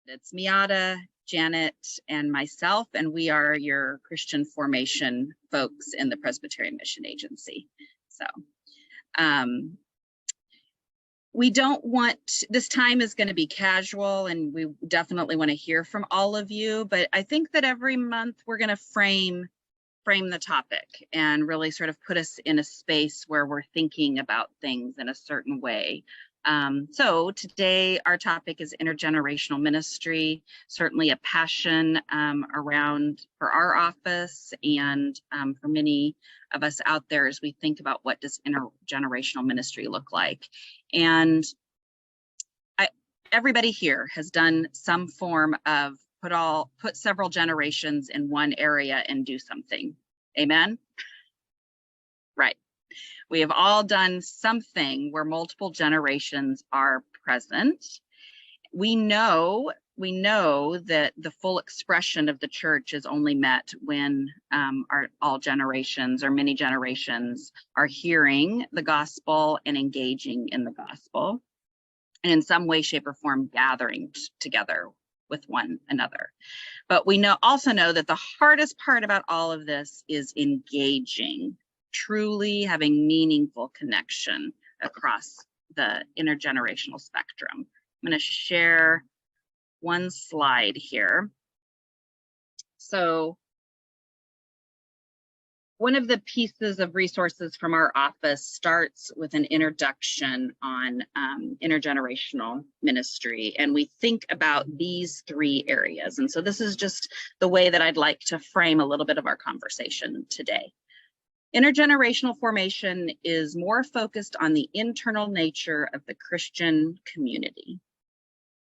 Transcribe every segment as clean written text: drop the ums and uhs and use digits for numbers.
It's Miata, Janet, and myself, and we are your Christian formation folks in the Presbyterian Mission Agency. So we don't want, this time is going to be casual, and we definitely want to hear from all of you, but I think that every month we're going to frame the topic and really sort of put us in a space where we're thinking about things in a certain way. So today our topic is intergenerational ministry, certainly a passion around for our office and for many of us out there as we think about what does intergenerational ministry look like. And everybody here has done some form of put several generations in one area and do something. Amen? Right. We have all done something where multiple generations are present. We know that the full expression of the church is only met when all generations or many generations are hearing the gospel and engaging in the gospel, and in some way, shape, or form gathering together with one another. But we also know that the hardest part about all of this is engaging, truly having meaningful connection across the intergenerational spectrum. I'm going to share one slide here. So one of the pieces of resources from our office starts with an introduction on intergenerational ministry, and we think about these three areas. And so this is just the way that I'd like to frame a little bit of our conversation today. Intergenerational formation is more focused on the internal nature of the Christian community.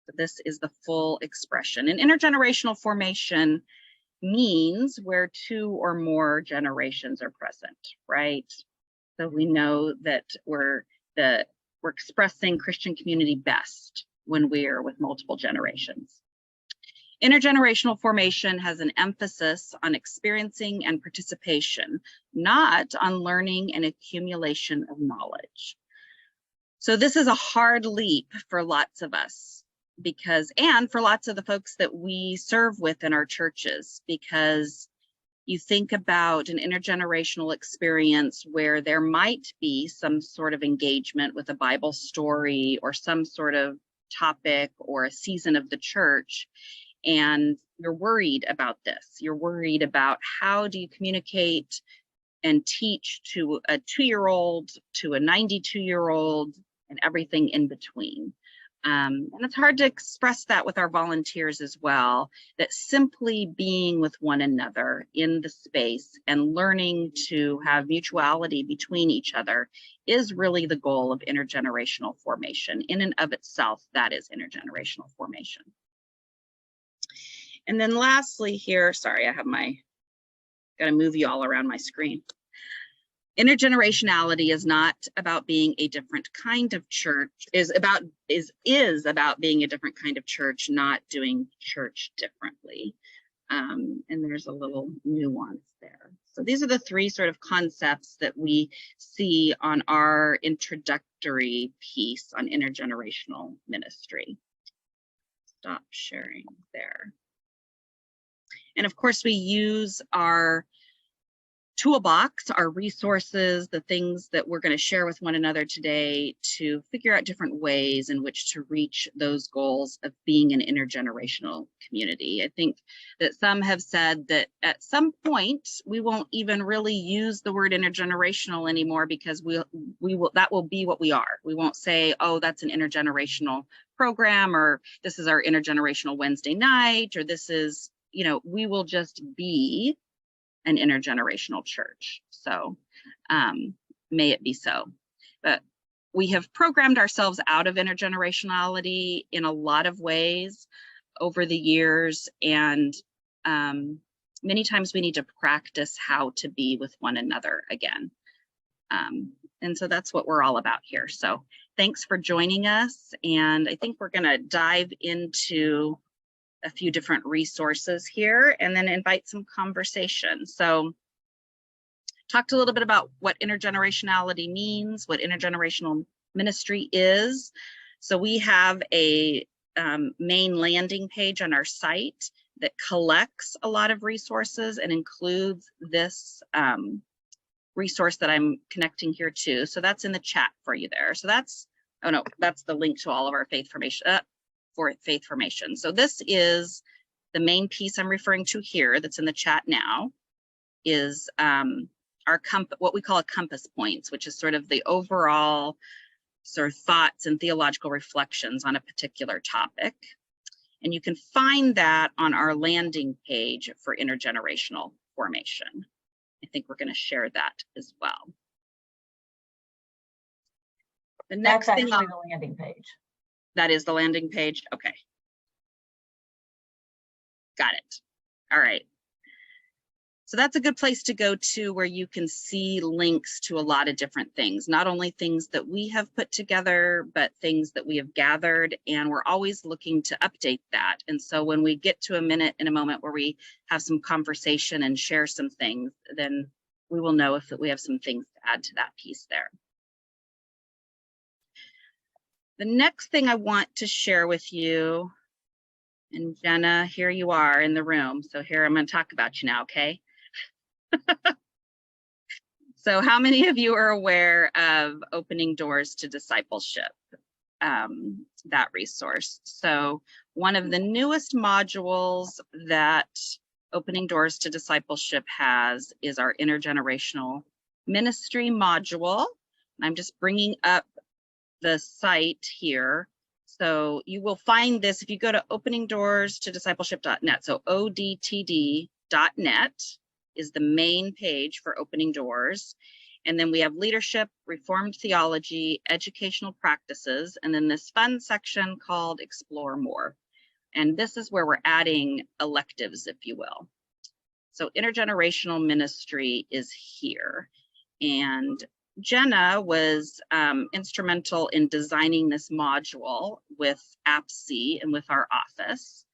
So this is the full expression. And intergenerational formation means where two or more generations are present, right? So we know that we're expressing Christian community best when we're with multiple generations. Intergenerational formation has an emphasis on experiencing and participation, not on learning and accumulation of knowledge. So this is a hard leap for lots of us, and for lots of the folks that we serve with in our churches, because you think about an intergenerational experience where there might be some sort of engagement with a Bible story or some sort of topic or a season of the church, and you're worried about this. You're worried about how do you communicate and teach to a 2-year-old, to a 92-year-old, and everything in between. And it's hard to express that with our volunteers as well, that simply being with one another in the space and learning to have mutuality between each other is really the goal of intergenerational formation. In and of itself, that is intergenerational formation. And then lastly here, sorry, gotta move you all around my screen. Intergenerationality is not about being a different kind of church, is about being a different kind of church, not doing church differently. And there's a little nuance there. So these are the three sort of concepts that we see on our introductory piece on intergenerational ministry. Stop sharing there. And of course, we use our toolbox, our resources, the things that we're going to share with one another today to figure out different ways in which to reach those goals of being an intergenerational community. I think that some have said that at some point we won't even really use the word intergenerational anymore, because that will be what we are. We won't say, oh, that's an intergenerational program, or this is our intergenerational Wednesday night, or this is, we will just be an intergenerational church. So may it be so. But we have programmed ourselves out of intergenerationality in a lot of ways over the years, and many times we need to practice how to be with one another again. And so that's what we're all about here. So thanks for joining us, and I think we're gonna dive into a few different resources here and then invite some conversation. So talked a little bit about what intergenerationality means, what intergenerational ministry is. So we have a main landing page on our site that collects a lot of resources and includes this resource that I'm connecting here to. So that's in the chat for you there. So that's, oh no, that's the link to all of our faith formation, for faith formation. So this is the main piece I'm referring to here that's in the chat now, is our what we call a compass points, which is sort of the overall sort of thoughts and theological reflections on a particular topic. And you can find that on our landing page for intergenerational formation. I think we're going to share that as well. The next thing on the landing page. That is the landing page. Okay. Got it. All right. So that's a good place to go to, where you can see links to a lot of different things, not only things that we have put together, but things that we have gathered, and we're always looking to update that. And so when we get to a minute in a moment where we have some conversation and share some things, then we will know if we have some things to add to that piece there. The next thing I want to share with you, and Jenna, here you are in the room. So here I'm going to talk about you now, okay? So how many of you are aware of Opening Doors to Discipleship, that resource? So one of the newest modules that Opening Doors to Discipleship has is our Intergenerational Ministry module. I'm just bringing up the site here. So you will find this if you go to openingdoorstodiscipleship.net. So odtd.net is the main page for Opening Doors. And then we have leadership, reformed theology, educational practices, and then this fun section called Explore More. And this is where we're adding electives, if you will. So intergenerational ministry is here. And Jenna was instrumental in designing this module with APSI and with our office.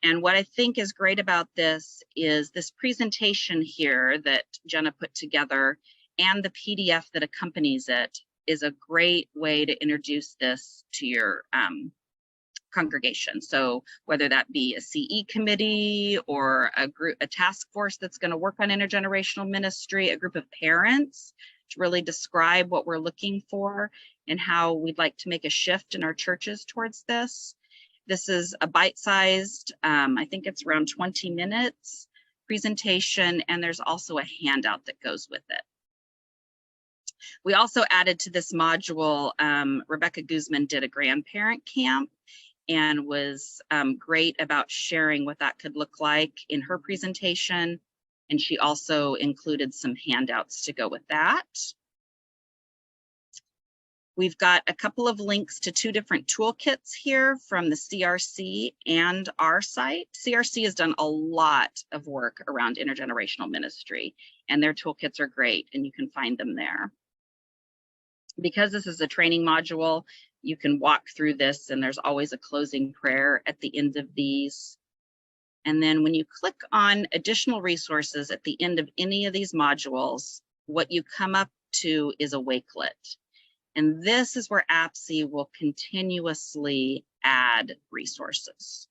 And what I think is great about this is this presentation here that Jenna put together, and the PDF that accompanies it is a great way to introduce this to your congregation. So whether that be a CE committee or a group, a task force that's going to work on intergenerational ministry, a group of parents to really describe what we're looking for and how we'd like to make a shift in our churches towards this. This is a bite-sized, I think it's around 20 minutes presentation, and there's also a handout that goes with it. We also added to this module, Rebecca Guzman did a grandparent camp and was great about sharing what that could look like in her presentation. And she also included some handouts to go with that. We've got a couple of links to 2 different toolkits here from the CRC and our site. CRC has done a lot of work around intergenerational ministry, and their toolkits are great, and you can find them there. Because this is a training module, you can walk through this, and there's always a closing prayer at the end of these. And then when you click on additional resources at the end of any of these modules, what you come up to is a wakelet. And this is where APSI will continuously add resources.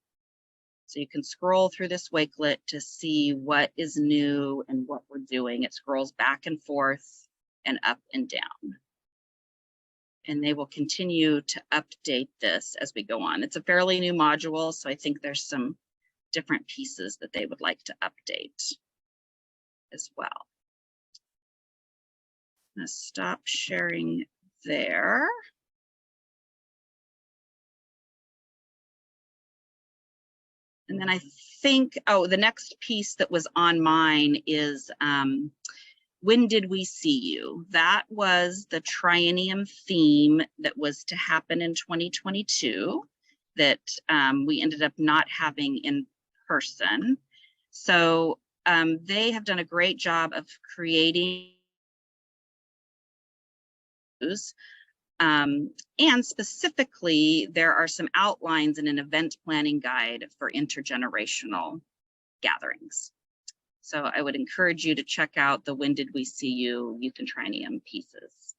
So you can scroll through this wakelet to see what is new and what we're doing. It scrolls back and forth and up and down. And they will continue to update this as we go on. It's a fairly new module, so I think there's some different pieces that they would like to update as well. I'm going to stop sharing there. And then I think, oh, the next piece that was on mine is when did we see you? That was the triennium theme that was to happen in 2022 that we ended up not having in person. So they have done a great job of creating and specifically, there are some outlines in an event planning guide for intergenerational gatherings. So I would encourage you to check out the When Did We See You Youth and Triennium pieces.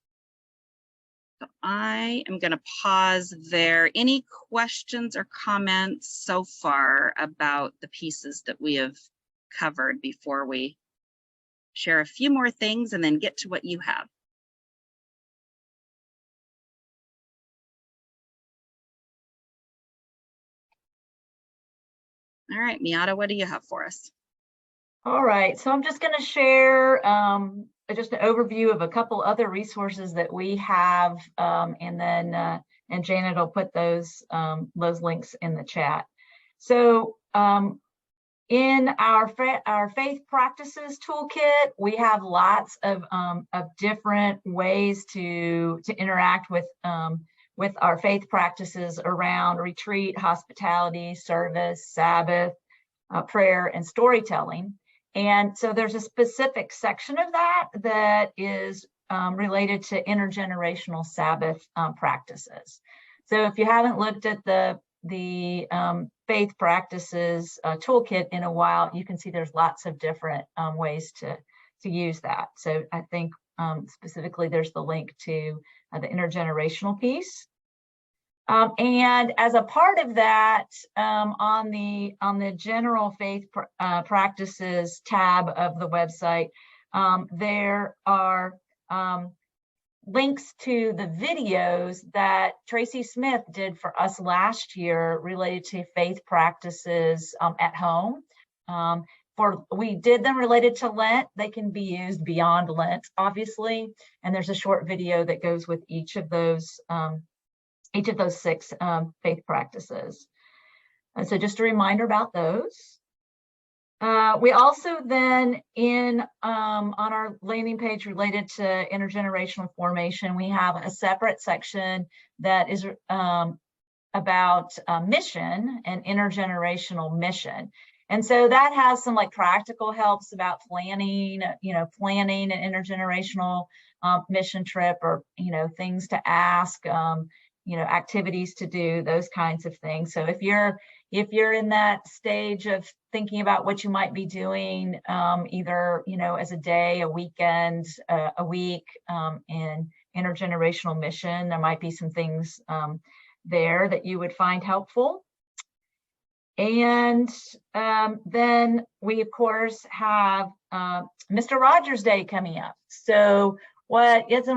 So I am going to pause there. Any questions or comments so far about the pieces that we have covered before we share a few more things and then get to what you have? All right, Miata, what do you have for us? All right, so I'm just going to share just an overview of a couple other resources that we have, and then and Janet will put those links in the chat. So in our faith practices toolkit, we have lots of different ways to interact with our faith practices around retreat, hospitality, service, Sabbath, prayer, and storytelling. And so there's a specific section of that is related to intergenerational Sabbath practices. So if you haven't looked at the faith practices toolkit in a while, you can see there's lots of different ways to use that. So I think specifically there's the link to the intergenerational piece. And as a part of that, on the general faith practices tab of the website, there are links to the videos that Tracy Smith did for us last year related to faith practices at home. We did them related to Lent. They can be used beyond Lent, obviously. And there's a short video that goes with each of those 6 faith practices. And so just a reminder about those. We also then on our landing page related to intergenerational formation, we have a separate section that is about mission and intergenerational mission. And so that has some like practical helps about planning an intergenerational mission trip, or, things to ask, activities to do, those kinds of things. So if you're in that stage of thinking about what you might be doing, either, as a day, a weekend, a week, in intergenerational mission, there might be some things there that you would find helpful. And then we, of course, have Mr. Rogers Day coming up. So it's a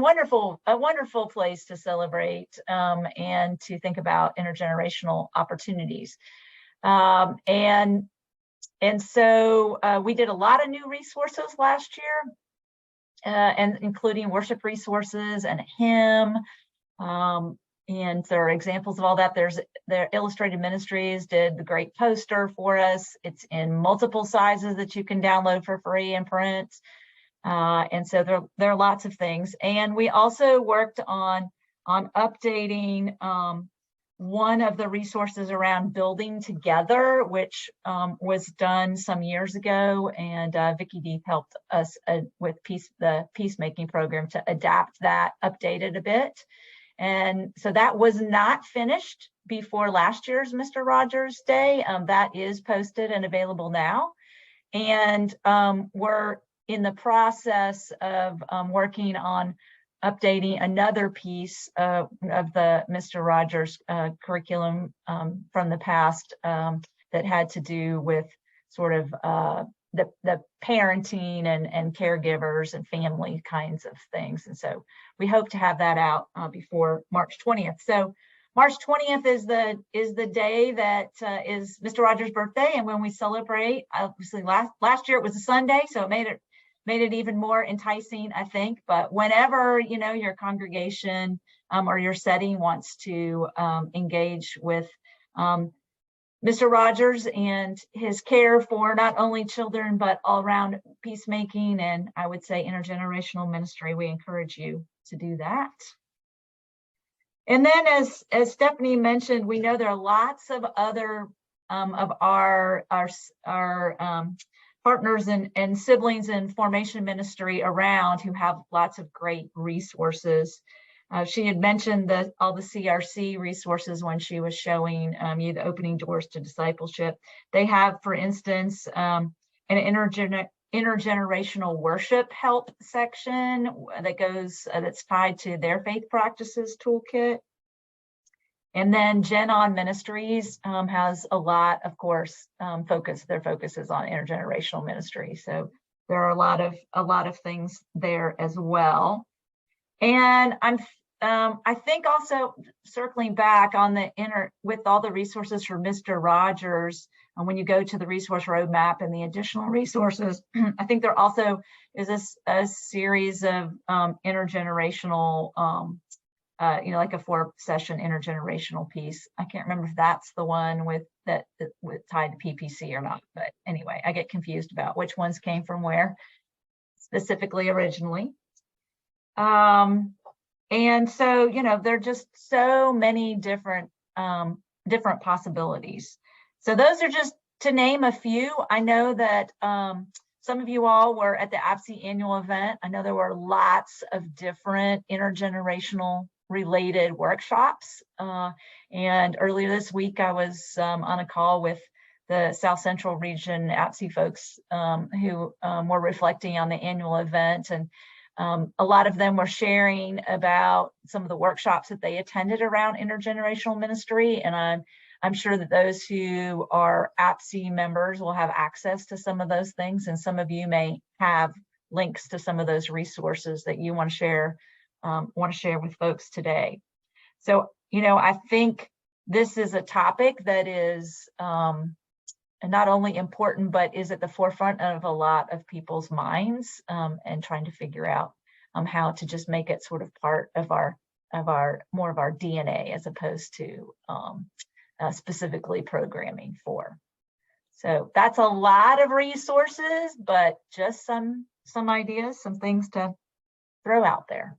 wonderful place to celebrate and to think about intergenerational opportunities. And so we did a lot of new resources last year, and including worship resources and a hymn. And there are examples of all that. The Illustrated Ministries did the great poster for us. It's in multiple sizes that you can download for free and print. And so there are lots of things. And we also worked on updating one of the resources around building together, which was done some years ago. And Vicki Deep helped us with the peacemaking program to adapt that, update it a bit. And so that was not finished before last year's Mr. Rogers Day. That is posted and available now. And we're in the process of working on updating another piece of the Mr. Rogers curriculum from the past that had to do with sort of the parenting and caregivers and family kinds of things. And so we hope to have that out before March 20th. So March 20th is the day that is Mr. Rogers' birthday, and when we celebrate, obviously last year it was a Sunday, so it made it even more enticing, I think. But whenever your congregation or your setting wants to engage with Mr. Rogers and his care for not only children, but all around peacemaking and, I would say, intergenerational ministry, we encourage you to do that. And then as Stephanie mentioned, we know there are lots of other of our partners and siblings in formation ministry around who have lots of great resources. She had mentioned all the CRC resources when she was showing the opening doors to discipleship. They have, for instance, an intergenerational worship help section that goes that's tied to their faith practices toolkit. And then Gen On Ministries has a lot, of course, their focus is on intergenerational ministry. So there are a lot of things there as well. And I think also circling back on with all the resources for Mr. Rogers, and when you go to the resource roadmap and the additional resources, I think there also is a series of intergenerational, like a 4-session intergenerational piece. I can't remember if that's the one with tied to PPC or not, but anyway, I get confused about which ones came from where specifically originally. And so, there are just so many different possibilities. So those are just to name a few. I know that some of you all were at the APSE annual event. I know there were lots of different intergenerational related workshops. And earlier this week, I was on a call with the South Central Region APSE folks who were reflecting on the annual event. And a lot of them were sharing about some of the workshops that they attended around intergenerational ministry. And I'm sure that those who are APSE members will have access to some of those things. And some of you may have links to some of those resources that you want to share with folks today. So, I think this is a topic that is not only important, but is at the forefront of a lot of people's minds, and trying to figure out how to just make it sort of part of our more of our DNA as opposed to specifically programming for. So that's a lot of resources, but just some ideas, some things to throw out there.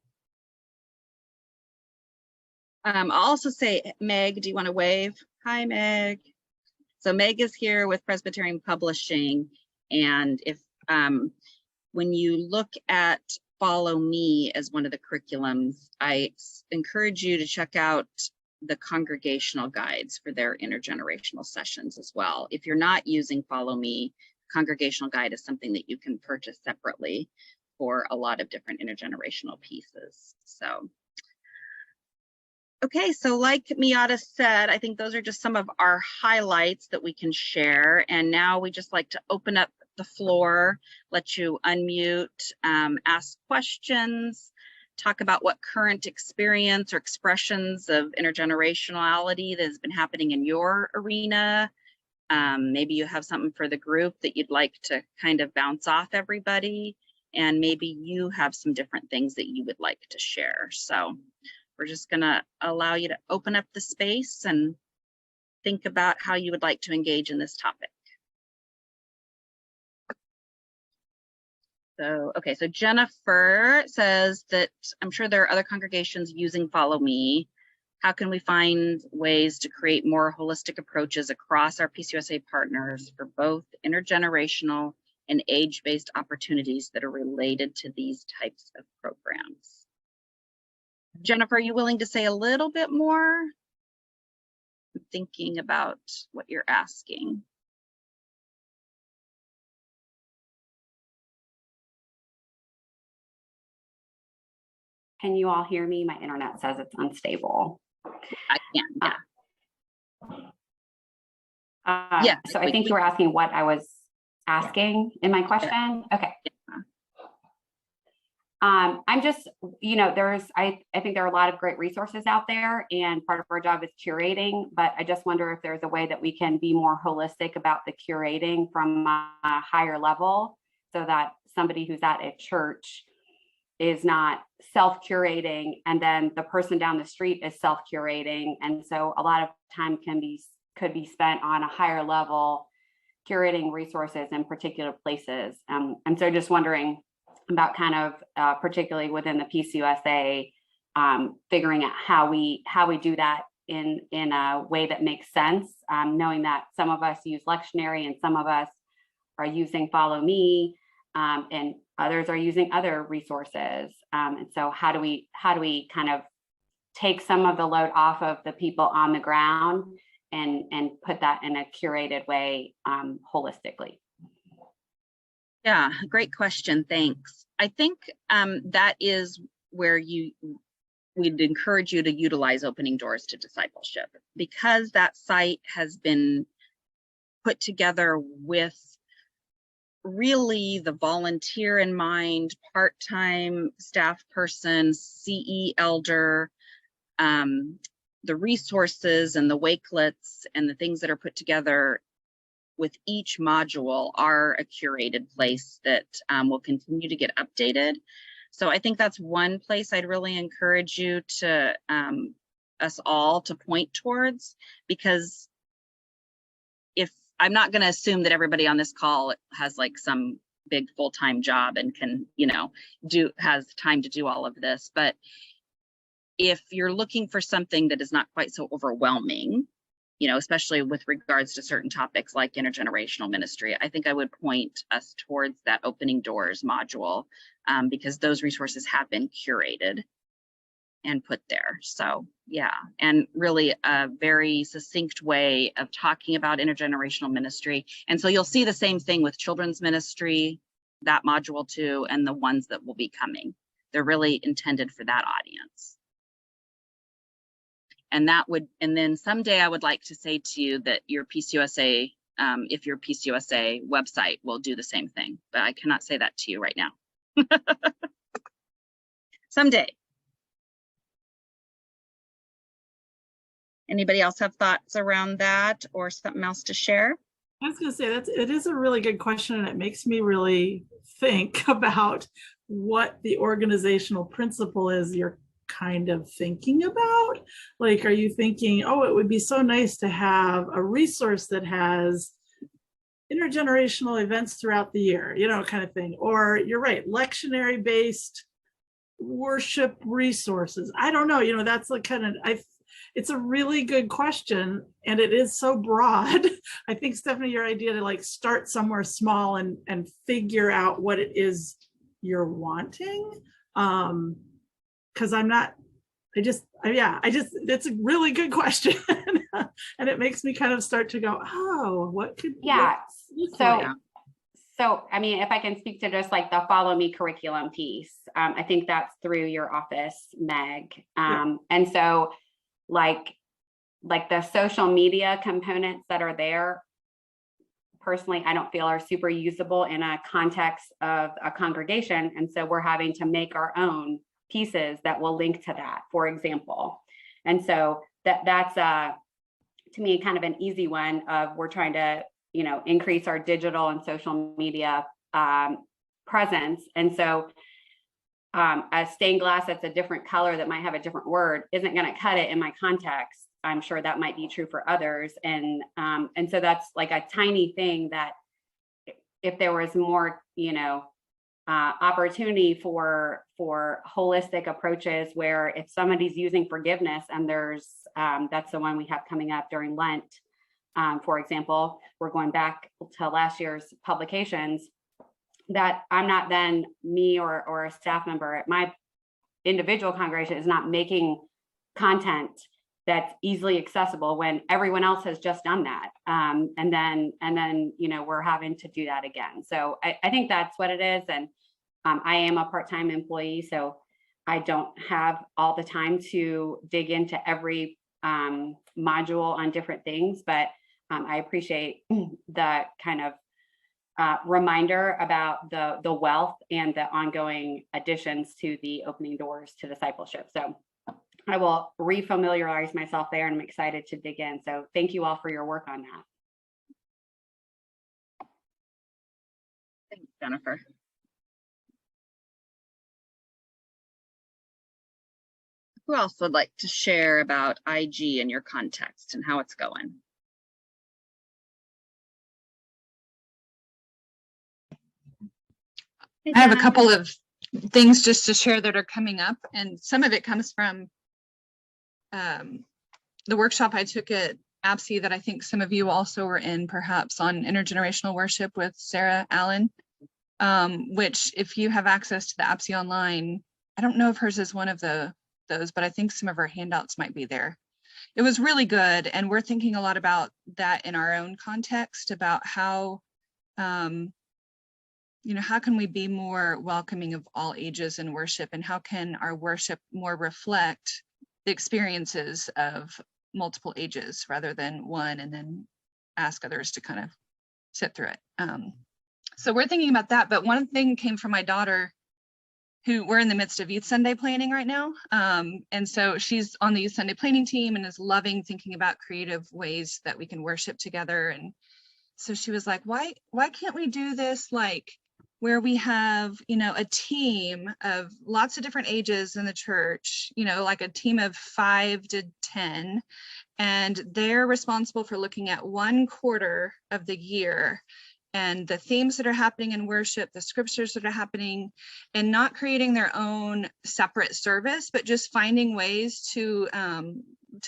I'll also say, Meg, do you want to wave? Hi, Meg. So Meg is here with Presbyterian Publishing, and if when you look at Follow Me as one of the curriculums, I encourage you to check out the congregational guides for their intergenerational sessions as well. If you're not using Follow Me, congregational guide is something that you can purchase separately for a lot of different intergenerational pieces. So. Okay, so like Miata said, I think those are just some of our highlights that we can share. And now we just like to open up the floor, let you unmute, ask questions, talk about what current experience or expressions of intergenerationality that has been happening in your arena. Maybe you have something for the group that you'd like to kind of bounce off everybody. And maybe you have some different things that you would like to share. So we're just going to allow you to open up the space and think about how you would like to engage in this topic. So, okay, so Jennifer says that I'm sure there are other congregations using Follow Me. How can we find ways to create more holistic approaches across our PCUSA partners for both intergenerational and age-based opportunities that are related to these types of programs? Jennifer, are you willing to say a little bit more? I'm thinking about what you're asking. Can you all hear me? My internet says it's unstable. I can, yeah. Yeah. So I think you were asking what I was asking in my question. Okay. I'm just, I think there are a lot of great resources out there, and part of our job is curating, but I just wonder if there's a way that we can be more holistic about the curating from a higher level, so that somebody who's at a church is not self-curating and then the person down the street is self-curating. And so a lot of time could be spent on a higher level curating resources in particular places. And so just wondering about kind of particularly within the PCUSA, figuring out how we do that in a way that makes sense, knowing that some of us use lectionary and some of us are using Follow Me, and others are using other resources. And so how do we kind of take some of the load off of the people on the ground and put that in a curated way, holistically? Yeah, great question. Thanks. I think that is where we'd encourage you to utilize Opening Doors to Discipleship, because that site has been put together with really the volunteer in mind, part-time staff person, CE elder, the resources and the wakelets and the things that are put together with each module are a curated place that will continue to get updated. So I think that's one place I'd really encourage you to, us all to point towards, because if I'm not going to assume that everybody on this call has like some big full-time job and can, has time to do all of this, but if you're looking for something that is not quite so overwhelming, especially with regards to certain topics like intergenerational ministry, I think I would point us towards that Opening Doors module, because those resources have been curated and put there. So yeah, and really a very succinct way of talking about intergenerational ministry. And so you'll see the same thing with children's ministry, that module too, and the ones that will be coming. They're really intended for that audience. And then someday I would like to say to you that your PCUSA, if your PCUSA website will do the same thing, but I cannot say that to you right now. Someday. Anybody else have thoughts around that or something else to share? I was going to say it is a really good question, and it makes me really think about what the organizational principle is you're kind of thinking about. Like, are you thinking, oh, it would be so nice to have a resource that has intergenerational events throughout the year, kind of thing? Or you're right, lectionary based worship resources. I don't know, that's like kind of, it's a really good question, and it is so broad. I think, Stephanie, your idea to like start somewhere small and figure out what it is you're wanting. Because it's a really good question. And it makes me kind of start to go, oh, what could So, I mean, if I can speak to just like the follow me curriculum piece, I think that's through your office, Meg. And so like the social media components that are there, personally, I don't feel are super usable in a context of a congregation. And so we're having to make our own pieces that will link to that, for example. And so that's to me kind of an easy one of we're trying to increase our digital and social media presence. And so a stained glass that's a different color that might have a different word isn't going to cut it in my context. I'm sure that might be true for others. And so that's like a tiny thing that if there was more, opportunity for holistic approaches, where if somebody's using forgiveness and there's that's the one we have coming up during Lent, for example, we're going back to last year's publications, that I'm not then me or a staff member at my individual congregation is not making content that's easily accessible when everyone else has just done that. And then we're having to do that again. So I think that's what it is. And I am a part-time employee, so I don't have all the time to dig into every module on different things, but I appreciate the kind of reminder about the wealth and the ongoing additions to the Opening Doors to Discipleship. So I will refamiliarize myself there, and I'm excited to dig in. So thank you all for your work on that. Thanks, Jennifer. Who else would like to share about IG in your context and how it's going? I have a couple of things just to share that are coming up, and some of it comes from the workshop I took at APSI that I think some of you also were in, perhaps, on intergenerational worship with Sarah Allen, which if you have access to the APSI online, I don't know if hers is one of those, but I think some of her handouts might be there. It was really good, and we're thinking a lot about that in our own context, about how you know, how can we be more welcoming of all ages in worship, and how can our worship more reflect the experiences of multiple ages rather than one, and then ask others to kind of sit through it. So we're thinking about that, but one thing came from my daughter, who we're in the midst of Youth Sunday planning right now. And so she's on the Youth Sunday planning team and is loving thinking about creative ways that we can worship together. And so she was like, why can't we do this like where we have, you know, a team of lots of different ages in the church, you know, like a team of 5 to 10, and they're responsible for looking at 1/4 of the year and the themes that are happening in worship, the scriptures that are happening, and not creating their own separate service, but just finding ways to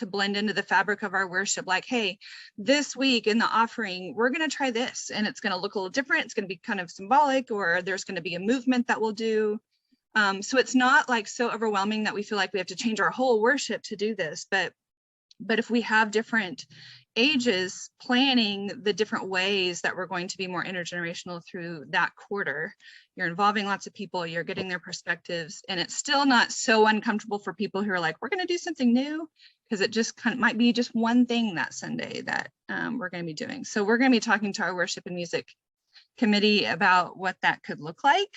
blend into the fabric of our worship. Like, hey, this week in the offering, we're going to try this, and it's going to look a little different. It's going to be kind of symbolic, or there's going to be a movement that we'll do. So it's not like so overwhelming that we feel like we have to change our whole worship to do this, but if we have different ages planning the different ways that we're going to be more intergenerational through that quarter, you're involving lots of people, you're getting their perspectives, and it's still not so uncomfortable for people who are like, we're going to do something new, because it just kind of might be just one thing that Sunday that we're going to be doing. So we're going to be talking to our worship and music committee about what that could look like.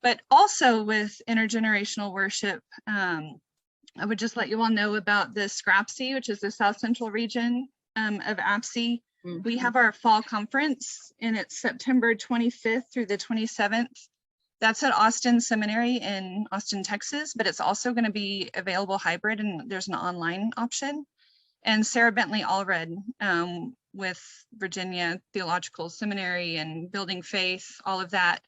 But also with intergenerational worship, I would just let you all know about the SCRAPC, which is the South Central region of APSI. We have our fall conference, and it's September 25th through the 27th. That's at Austin Seminary in Austin, Texas, but it's also going to be available hybrid, and there's an online option. And Sarah Bentley Allred with Virginia Theological Seminary and Building Faith, all of that,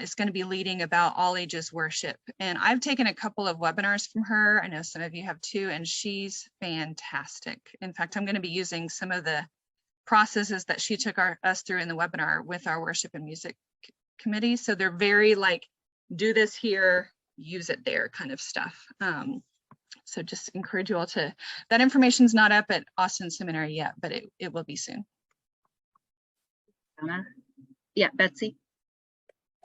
is going to be leading about all ages worship. And I've taken a couple of webinars from her. I know some of you have too, and she's fantastic. In fact, I'm going to be using some of the processes that she took us through in the webinar with our worship and music committee. So they're very like, do this here, use it there kind of stuff. So just encourage you all to, that information's not up at Austin Seminary yet, but it will be soon. Yeah, Betsy.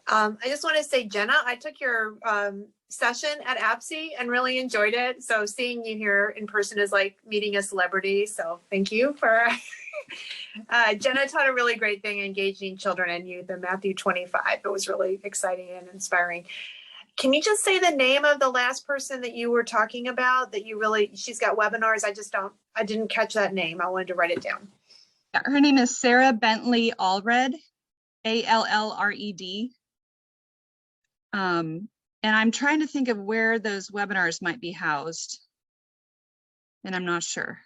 I just want to say, Jenna, I took your session at APSI and really enjoyed it. So seeing you here in person is like meeting a celebrity. So thank you for Jenna taught a really great thing, engaging children and youth in Matthew 25. It was really exciting and inspiring. Can you just say the name of the last person that you were talking about that you really, she's got webinars. I didn't catch that name. I wanted to write it down. Yeah, her name is Sarah Bentley Allred, Allred. And I'm trying to think of where those webinars might be housed, and I'm not sure.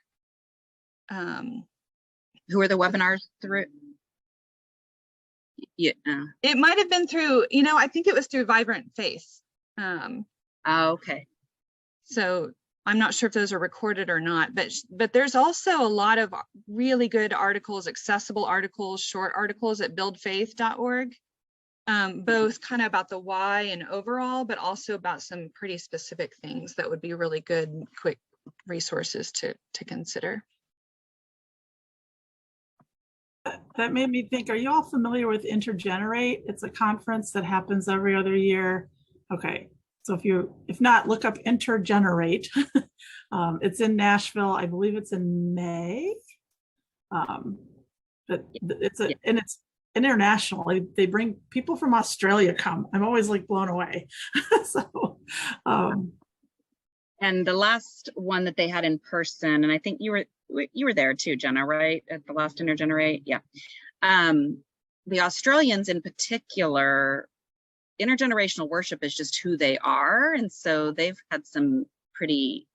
Who are the webinars through? Yeah. It might have been through, you know, I think it was through Vibrant Faith. Okay. So I'm not sure if those are recorded or not, but there's also a lot of really good articles, accessible articles, short articles at buildfaith.org. Both kind of about the why and overall, but also about some pretty specific things that would be really good, quick resources to consider. That made me think, are you all familiar with Intergenerate? It's a conference that happens every other year. Okay, so if not, look up Intergenerate. It's in Nashville. I believe it's in May. But it's international. They bring people from Australia come. I'm always like blown away. So and the last one that they had in person, and I think you were there too, Jenna, right? At the last Intergenerate. Yeah. The Australians in particular, intergenerational worship is just who they are. And so they've had some pretty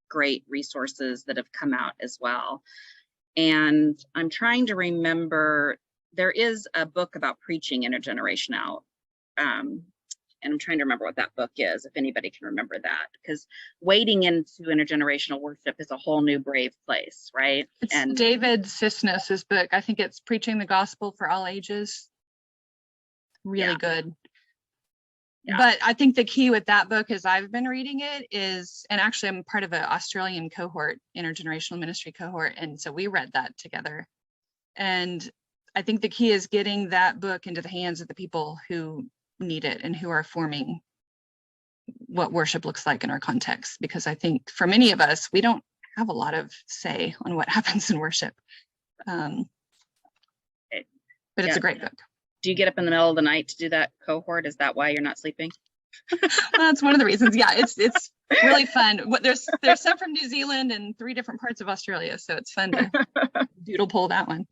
great resources that have come out as well. And I'm trying to remember, there is a book about preaching intergenerational, and I'm trying to remember what that book is, if anybody can remember that, because wading into intergenerational worship is a whole new brave place, right? It's David Cisnes's book. I think it's Preaching the Gospel for All Ages. Really good. Yeah. But I think the key with that book, as I've been reading it, is, and actually I'm part of an Australian cohort, intergenerational ministry cohort, and so we read that together. And I think the key is getting that book into the hands of the people who need it and who are forming what worship looks like in our context. Because I think for many of us, we don't have a lot of say on what happens in worship. But it's a great book. Do you get up in the middle of the night to do that cohort? Is that why you're not sleeping? Well, that's one of the reasons. Yeah, it's really fun. There's some from New Zealand and 3 different parts of Australia, so it's fun to doodle poll that one.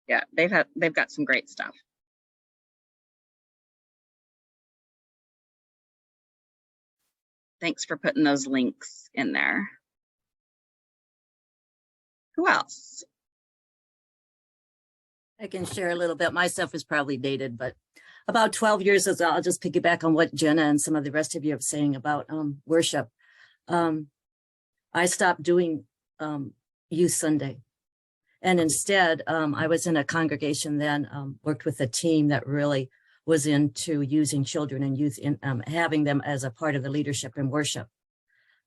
Yeah, they've got some great stuff. Thanks for putting those links in there. Who else? I can share a little bit. My stuff is probably dated, but about 12 years ago, I'll just piggyback on what Jenna and some of the rest of you are saying about worship. I stopped doing Youth Sunday. And instead, I was in a congregation then, worked with a team that really was into using children and youth in having them as a part of the leadership in worship.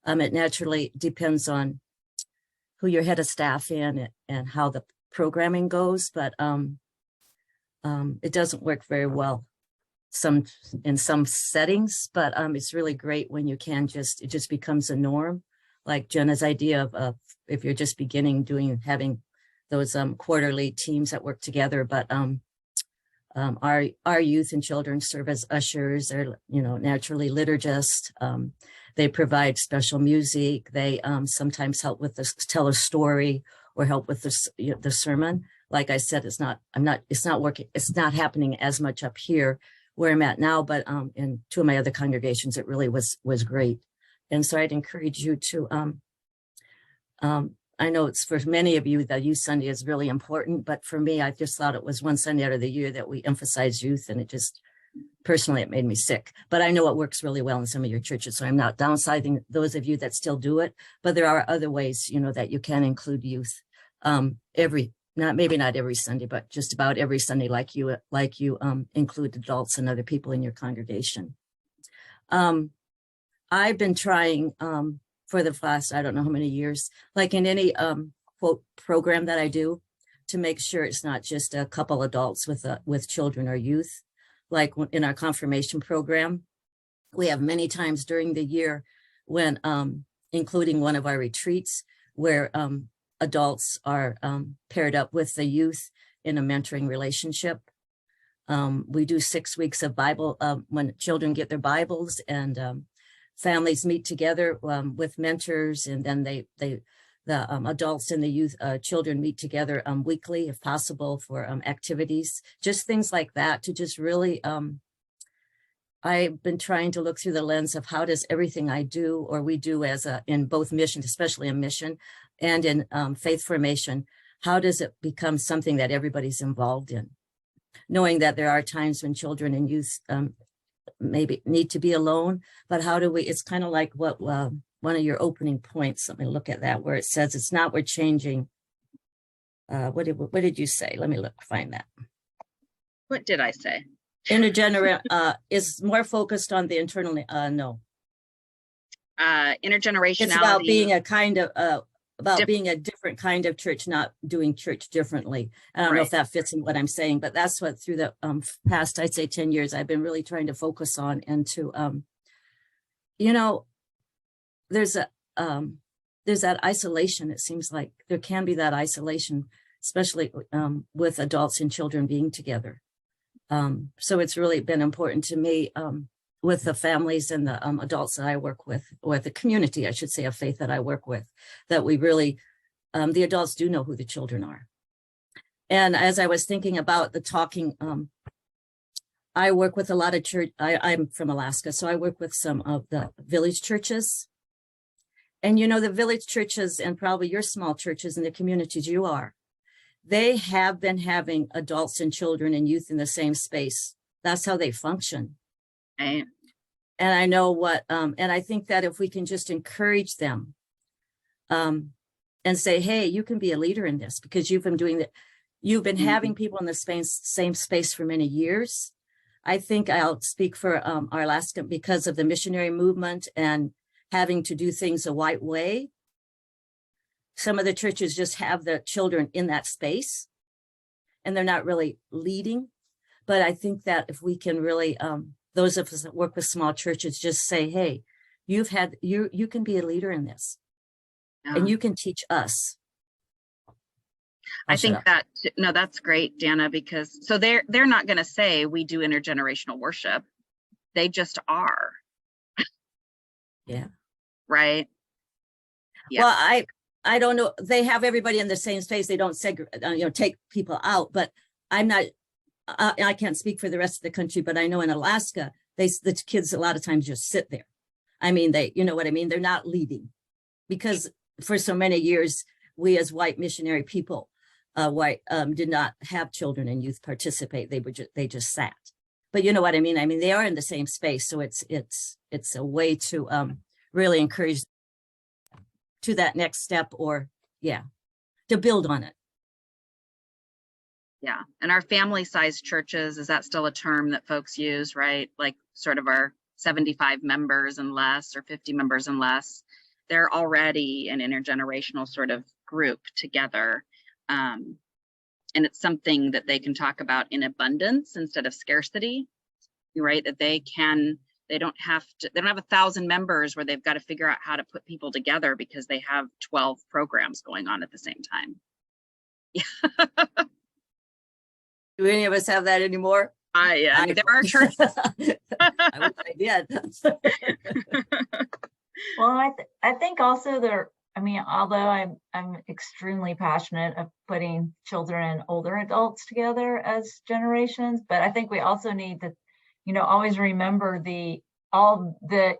It naturally depends on who your head of staff in and how the programming goes, but it doesn't work very well in some settings, but it's really great when you can it just becomes a norm. Like Jenna's idea of if you're just beginning having those quarterly teams that work together, but our youth and children serve as ushers. They're naturally liturgists. They provide special music. They sometimes help with tell a story or help with the sermon. Like I said, it's not working. It's not happening as much up here where I'm at now, but in 2 of my other congregations, it really was great. And so I'd encourage you to, I know it's for many of you, that Youth Sunday is really important, but for me, I just thought it was one Sunday out of the year that we emphasize youth, and personally, it made me sick. But I know it works really well in some of your churches, so I'm not downsizing those of you that still do it, but there are other ways, that you can include youth maybe not every Sunday, but just about every Sunday, like you include adults and other people in your congregation. I've been trying for the past, I don't know how many years, like in any quote program that I do, to make sure it's not just a couple adults with children or youth. Like in our confirmation program, we have many times during the year when, including one of our retreats, where adults are paired up with the youth in a mentoring relationship. We do 6 weeks of Bible when children get their Bibles, and families meet together with mentors, and then the adults and the youth children meet together weekly, if possible, for activities, just things like that, to just really I've been trying to look through the lens of how does everything I do or we do in both mission, especially in mission and in faith formation, how does it become something that everybody's involved in? Knowing that there are times when children and youth maybe need to be alone, but how do we, it's kind of like what one of your opening points, let me look at that, where it says it's not we're changing. What did you say? Let me find that. What did I say? Intergenerational is more focused on the internal, no. Intergenerationality. It's about being being a different kind of church, not doing church differently. I don't know if that fits in what I'm saying, but that's what through the past, I'd say 10 years, I've been really trying to focus on, and to, there's that isolation. It seems like there can be that isolation, especially with adults and children being together. So it's really been important to me with the families and the adults that I work with, or the community, I should say, of faith that I work with, that we really, the adults do know who the children are. And as I was thinking about the talking, I work with a lot of church, I'm from Alaska, so I work with some of the village churches. And the village churches, and probably your small churches and the communities you are, they have been having adults and children and youth in the same space. That's how they function. Right. And I know and I think that if we can just encourage them and say, hey, you can be a leader in this because you've been doing that. You've been having people in the same space for many years. I think I'll speak for our Alaska because of the missionary movement and having to do things a white way. Some of the churches just have the children in that space, and they're not really leading. But I think that if we can really, those of us that work with small churches, just say, hey, you can be a leader in this, and you can teach us. I think that, no, that's great, Dana, because so they're not going to say we do intergenerational worship. They just are. Yeah. Right. Yeah. Well, I don't know. They have everybody in the same space. They don't take people out, but I'm not, I can't speak for the rest of the country, but I know in Alaska, the kids a lot of times just sit there. I mean, you know what I mean? They're not leading, because for so many years, we as white missionary people, did not have children and youth participate. They just sat. But you know what I mean? I mean, they are in the same space. So it's a way to really encourage to that next step, or to build on it. Yeah. And our family-sized churches, is that still a term that folks use, right? Like sort of our 75 members and less, or 50 members and less. They're already an intergenerational sort of group together. And it's something that they can talk about in abundance instead of scarcity, right? That they don't have 1,000 members where they've got to figure out how to put people together because they have 12 programs going on at the same time. Yeah. Do any of us have that anymore? There are churches. I wish I did. Well, I think also although I'm extremely passionate of putting children and older adults together as generations, but I think we also need to, always remember all the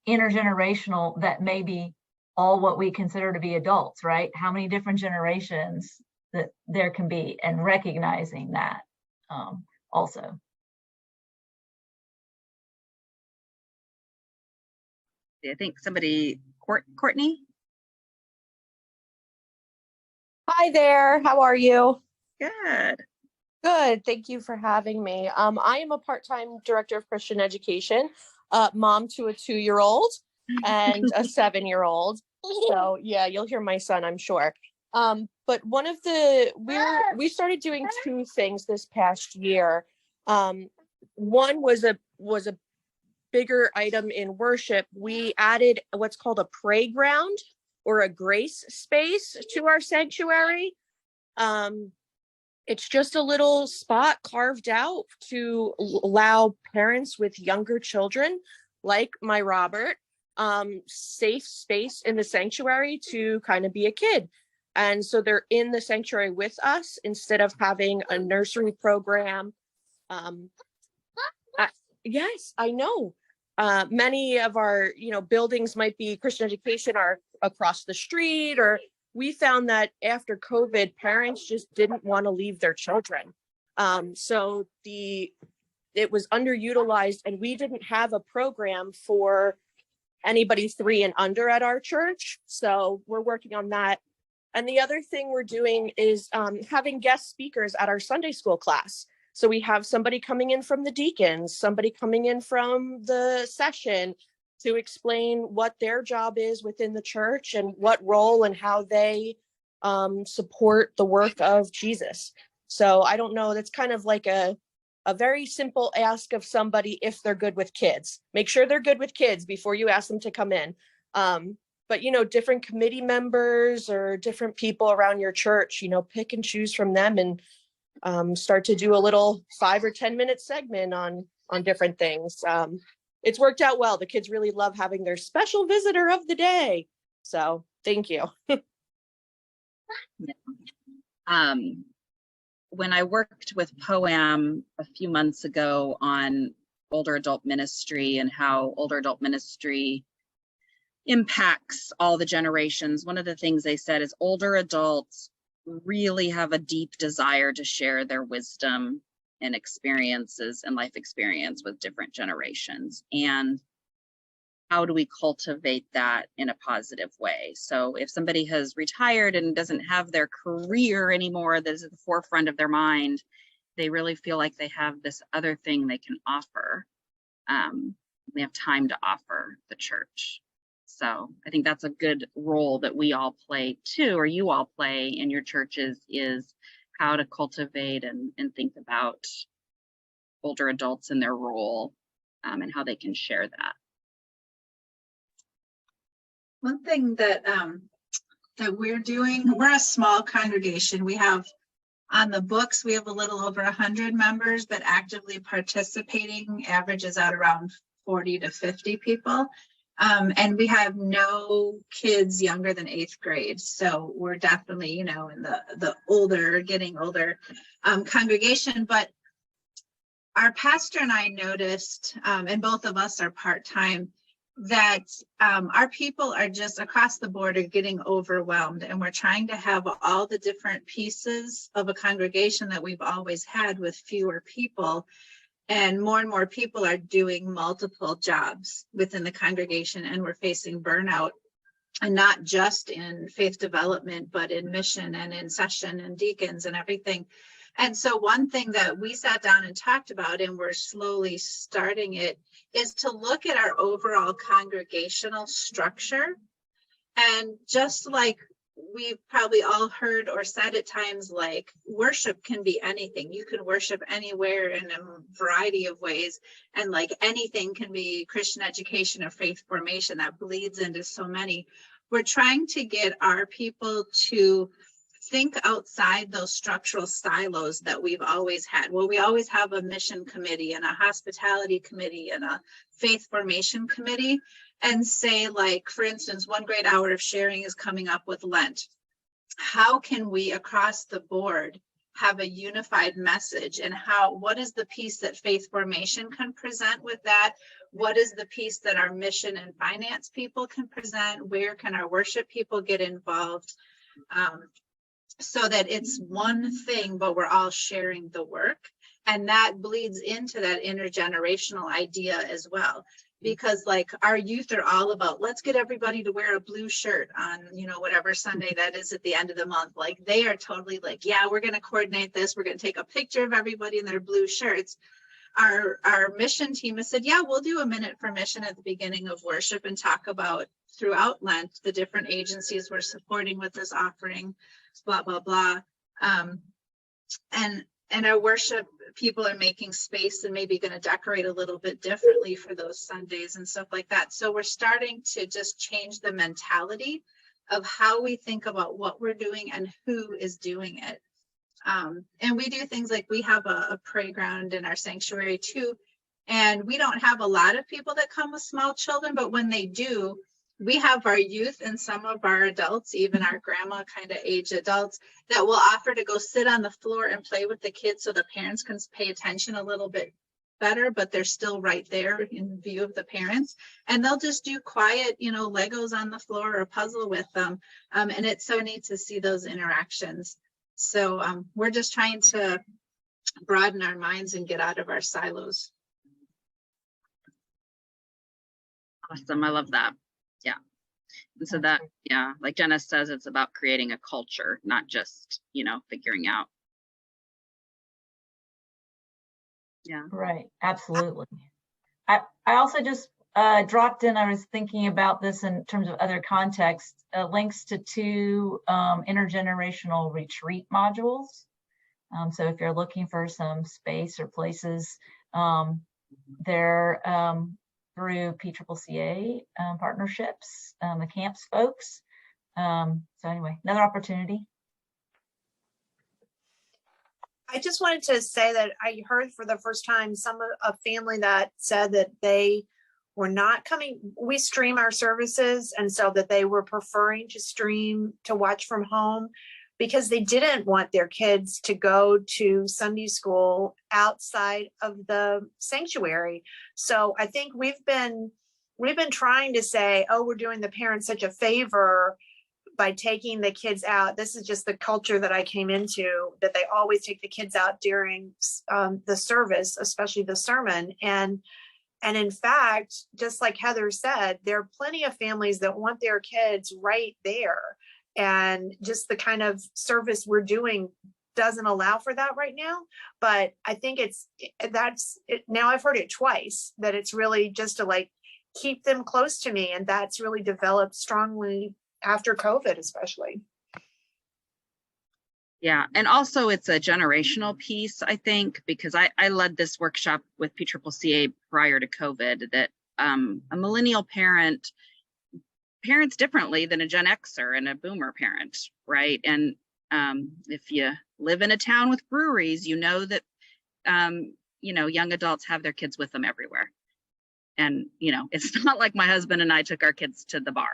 intergenerational, that may be all what we consider to be adults, right? How many different generations that there can be, and recognizing that also. I think somebody, Courtney. Hi there, how are you? Good. Good, thank you for having me. I am a part-time director of Christian education, mom to a 2-year-old and a 7-year-old. So yeah, you'll hear my son, I'm sure. But we started doing 2 things this past year. One was a bigger item in worship. We added what's called a pray ground, or a grace space, to our sanctuary. It's just a little spot carved out to allow parents with younger children, like my Robert, safe space in the sanctuary to kind of be a kid. And so they're in the sanctuary with us instead of having a nursery program. Yes, I know. Many of our, buildings might be Christian education are across the street, or we found that after COVID, parents just didn't want to leave their children. So it was underutilized, and we didn't have a program for anybody 3 and under at our church. So we're working on that. And the other thing we're doing is having guest speakers at our Sunday school class. So we have somebody coming in from the deacons, somebody coming in from the session to explain what their job is within the church and what role and how they support the work of Jesus. So I don't know, that's kind of like a very simple ask of somebody if they're good with kids. Make sure they're good with kids before you ask them to come in. But, different committee members or different people around your church, pick and choose from them and start to do a little 5 or 10 minute segment on different things. It's worked out well. The kids really love having their special visitor of the day. So thank you. When I worked with POAM a few months ago on older adult ministry and how older adult ministry impacts all the generations, one of the things they said is older adults really have a deep desire to share their wisdom and experiences and life experience with different generations. And how do we cultivate that in a positive way? So if somebody has retired and doesn't have their career anymore that is at the forefront of their mind, they really feel like they have this other thing they can offer. They have time to offer the church. So I think that's a good role that we all play too, or you all play in your churches, is how to cultivate and think about older adults and their role, and how they can share that. One thing that that we're doing, we're a small congregation. We have on the books, we have a little over 100 members, but actively participating averages out around 40 to 50 people. And we have no kids younger than 8th grade. So we're definitely, you know, in the older, getting older congregation. But our pastor and I noticed, and both of us are part-time, that our people are just across the board are getting overwhelmed, and we're trying to have all the different pieces of a congregation that we've always had with fewer people. And more people are doing multiple jobs within the congregation, and we're facing burnout, and not just in faith development, but in mission and in session and deacons and everything. And so one thing that we sat down and talked about, and we're slowly starting it, is to look at our overall congregational structure. And just like we've probably all heard or said at times, like, worship can be anything. You can worship anywhere in a variety of ways. And like anything can be Christian education or faith formation that bleeds into so many. We're trying to get our people to think outside those structural silos that we've always had. Well, we always have a mission committee and a hospitality committee and a faith formation committee, and say, like, for instance, one great hour of sharing is coming up with Lent. How can we across the board have a unified message, and what is the piece that faith formation can present with that? What is the piece that our mission and finance people can present? Where can our worship people get involved? So that it's one thing, but we're all sharing the work. And that bleeds into that intergenerational idea as well. Because like our youth are all about, let's get everybody to wear a blue shirt on, you know, whatever Sunday that is at the end of the month. Like they are totally like, yeah, we're going to coordinate this. We're going to take a picture of everybody in their blue shirts. Our mission team has said, yeah, we'll do a minute for mission at the beginning of worship and talk about throughout Lent, the different agencies we're supporting with this offering, blah, blah, blah. And our worship people are making space and maybe going to decorate a little bit differently for those Sundays and stuff like that. So we're starting to just change the mentality of how we think about what we're doing and who is doing it. And we do things like we have a playground in our sanctuary too. And we don't have a lot of people that come with small children, but when they do, we have our youth and some of our adults, even our grandma kind of age adults, that will offer to go sit on the floor and play with the kids so the parents can pay attention a little bit better, but they're still right there in view of the parents. And they'll just do quiet, you know, Legos on the floor or puzzle with them. And it's so neat to see those interactions. So we're just trying to broaden our minds and get out of our silos. Awesome. I love that. Yeah. And so that, yeah, like Jenna says, it's about creating a culture, not just, you know, figuring out. Yeah. Right. Absolutely. I also just dropped in, I was thinking about this in terms of other contexts, links to 2 intergenerational retreat modules. So if you're looking for some space or places, they're through PCCA partnerships, the camps folks. So anyway, another opportunity. I just wanted to say that I heard for the first time a family that said that they were not coming. We stream our services, and so that they were preferring to stream to watch from home because they didn't want their kids to go to Sunday school outside of the sanctuary. So I think we've been trying to say, oh, we're doing the parents such a favor by taking the kids out. This is just the culture that I came into, that they always take the kids out during the service, especially the sermon. And in fact, just like Heather said, there are plenty of families that want their kids right there. And just the kind of service we're doing doesn't allow for that right now. But I think now I've heard it twice, that it's really just to like keep them close to me. And that's really developed strongly after COVID, especially. Yeah, and also it's a generational piece, I think, because I led this workshop with PCCCA prior to COVID that a millennial parents differently than a Gen Xer and a boomer parent, right? And if you live in a town with breweries, you know that young adults have their kids with them everywhere. And it's not like my husband and I took our kids to the bar.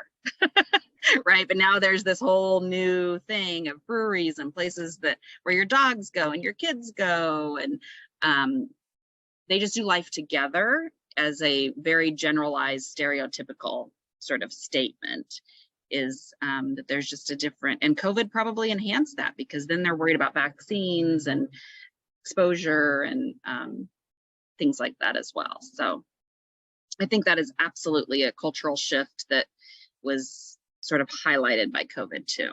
Right, but now there's this whole new thing of breweries and places where your dogs go and your kids go, and they just do life together as a very generalized, stereotypical sort of statement. Is that there's just a different, and COVID probably enhanced that because then they're worried about vaccines and exposure and things like that as well. So I think that is absolutely a cultural shift that was sort of highlighted by COVID too.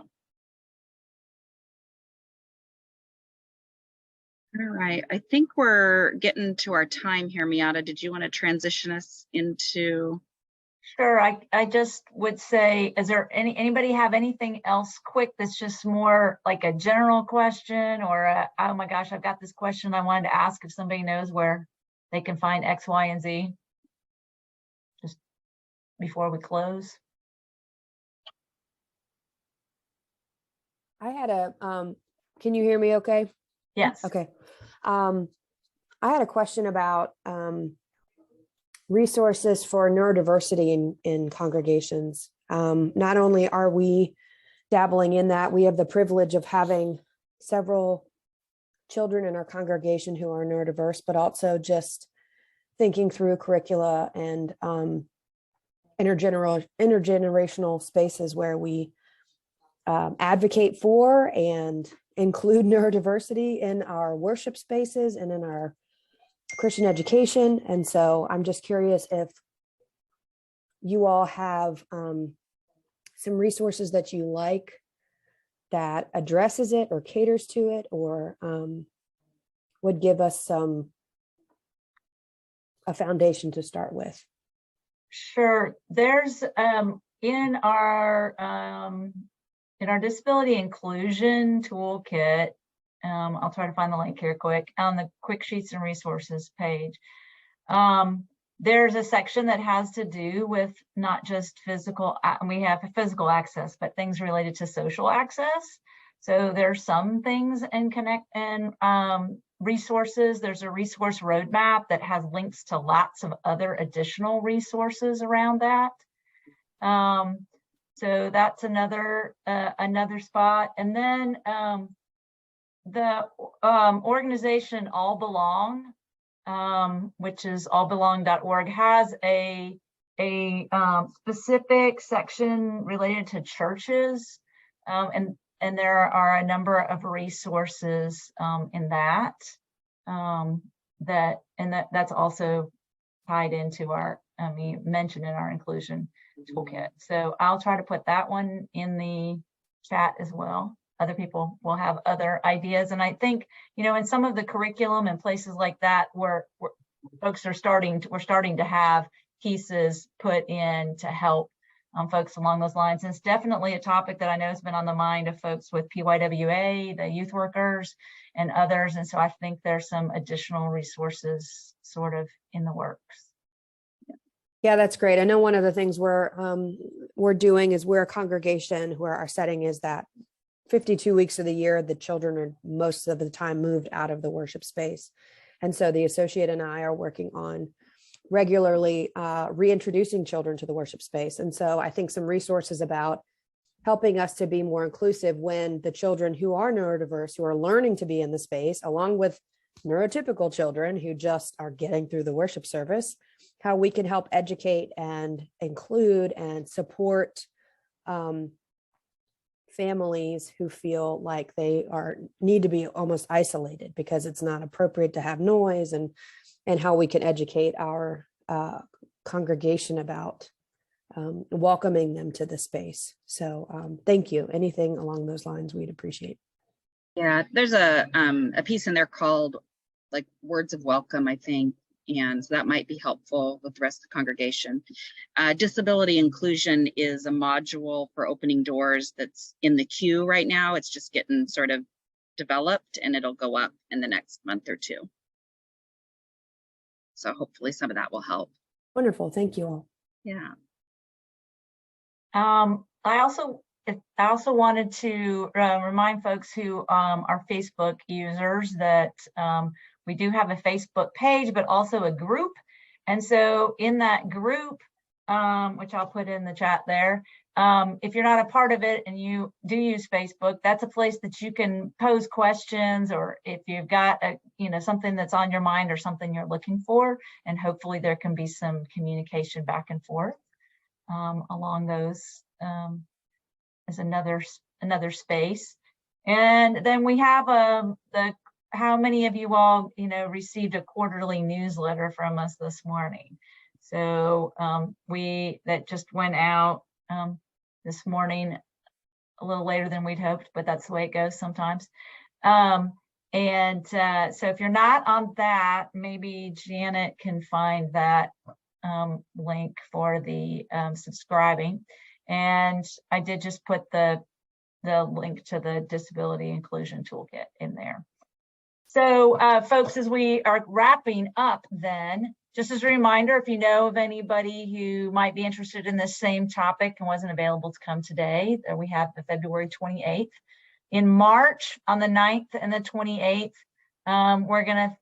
All right, I think we're getting to our time here. Miata, did you want to transition us into? Sure, I just would say, is there anybody have anything else quick that's just more like a general question or oh my gosh, I've got this question I wanted to ask if somebody knows where they can find X, Y, and Z just before we close? I had can you hear me okay? Yes. Okay. I had a question about resources for neurodiversity in congregations. Not only are we dabbling in that, we have the privilege of having several children in our congregation who are neurodiverse, but also just thinking through curricula and intergenerational spaces where we advocate for and include neurodiversity in our worship spaces and in our Christian education. And so I'm just curious if you all have some resources that you like that addresses it or caters to it, or would give us a foundation to start with. Sure. There's in our disability inclusion toolkit, I'll try to find the link here quick, on the quick sheets and resources page. There's a section that has to do with not just physical, we have physical access, but things related to social access. So there's some things in resources. There's a resource roadmap that has links to lots of other additional resources around that. So that's another spot. And then the organization All Belong, which is allbelong.org, has a specific section related to churches, and there are a number of resources in that that's also tied into our mentioned in our inclusion toolkit. So I'll try to put that one in the chat as well. Other people will have other ideas. And I think, in some of the curriculum and places like that where folks are we're starting to have pieces put in to help folks along those lines. And it's definitely a topic that I know has been on the mind of folks with PYWA, the youth workers, and others. And so I think there's some additional resources sort of in the works. Yeah, that's great. I know one of the things we're doing is we're a congregation where our setting is that 52 weeks of the year, the children are most of the time moved out of the worship space. And so the associate and I are working on regularly reintroducing children to the worship space. And so I think some resources about helping us to be more inclusive when the children who are neurodiverse, who are learning to be in the space, along with neurotypical children who just are getting through the worship service, how we can help educate and include and support families who feel like they need to be almost isolated because it's not appropriate to have noise, and how we can educate our congregation about welcoming them to the space. So thank you. Anything along those lines we'd appreciate. Yeah, there's a piece in there called like Words of Welcome, I think. And so that might be helpful with the rest of the congregation. Disability inclusion is a module for opening doors that's in the queue right now. It's just getting sort of developed, and it'll go up in the next month or two. So hopefully some of that will help. Wonderful. Thank you all. Yeah. I also wanted to remind folks who are Facebook users that we do have a Facebook page, but also a group. And so in that group, which I'll put in the chat there, if you're not a part of it and you do use Facebook, that's a place that you can pose questions, or if you've got something that's on your mind or something you're looking for, and hopefully there can be some communication back and forth along those as another space. And then we have how many of you all received a quarterly newsletter from us this morning? So that just went out this morning a little later than we'd hoped, but that's the way it goes sometimes. So if you're not on that, maybe Janet can find that link for the subscribing. And I did just put the link to the Disability Inclusion Toolkit in there. So folks, as we are wrapping up then, just as a reminder, if you know of anybody who might be interested in this same topic and wasn't available to come today, we have the February 28th. In March, on the 9th and the 28th, we're gonna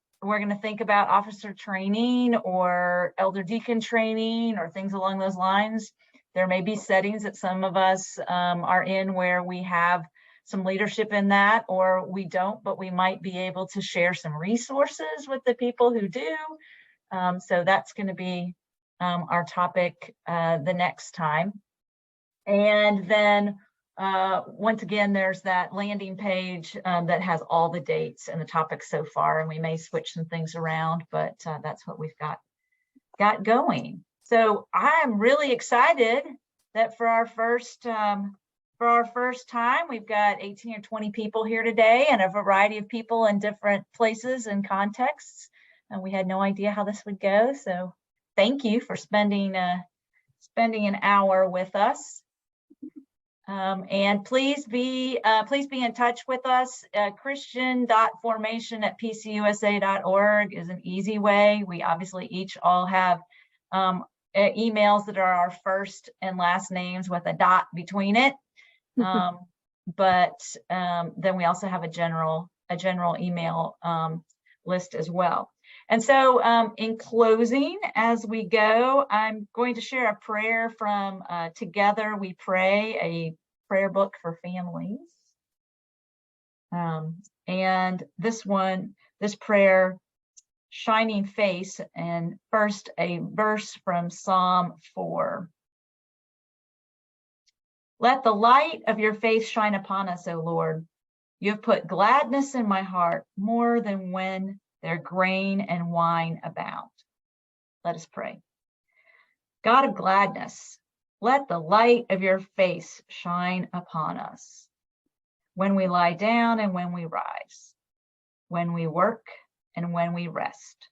think about officer training or elder deacon training or things along those lines. There may be settings that some of us are in where we have some leadership in that, or we don't, but we might be able to share some resources with the people who do. So that's going to be our topic the next time. And then once again, there's that landing page that has all the dates and the topics so far, and we may switch some things around, but that's what we've got going. So I'm really excited that for our first time, we've got 18 or 20 people here today, and a variety of people in different places and contexts. And we had no idea how this would go. So thank you for spending an hour with us. And please be in touch with us. Christian.formation@pcusa.org is an easy way. We obviously each all have emails that are our first and last names with a dot between it. But then we also have a general email list as well. And so in closing, as we go, I'm going to share a prayer from Together We Pray, a prayer book for families. And this prayer, Shining Face, and first a verse from Psalm 4. Let the light of your face shine upon us, O Lord. You have put gladness in my heart more than when their grain and wine abound. Let us pray. God of gladness, let the light of your face shine upon us. When we lie down and when we rise, when we work and when we rest,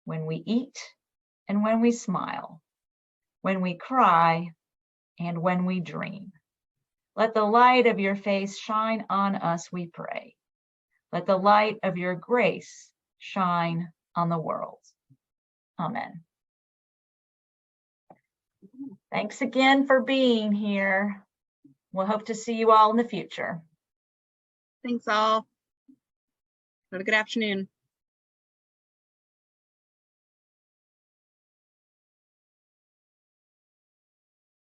when we eat and when we smile, when we cry and when we dream. Let the light of your face shine on us, we pray. Let the light of your grace shine on the world. Amen. Thanks again for being here. We'll hope to see you all in the future. Thanks all. Have a good afternoon.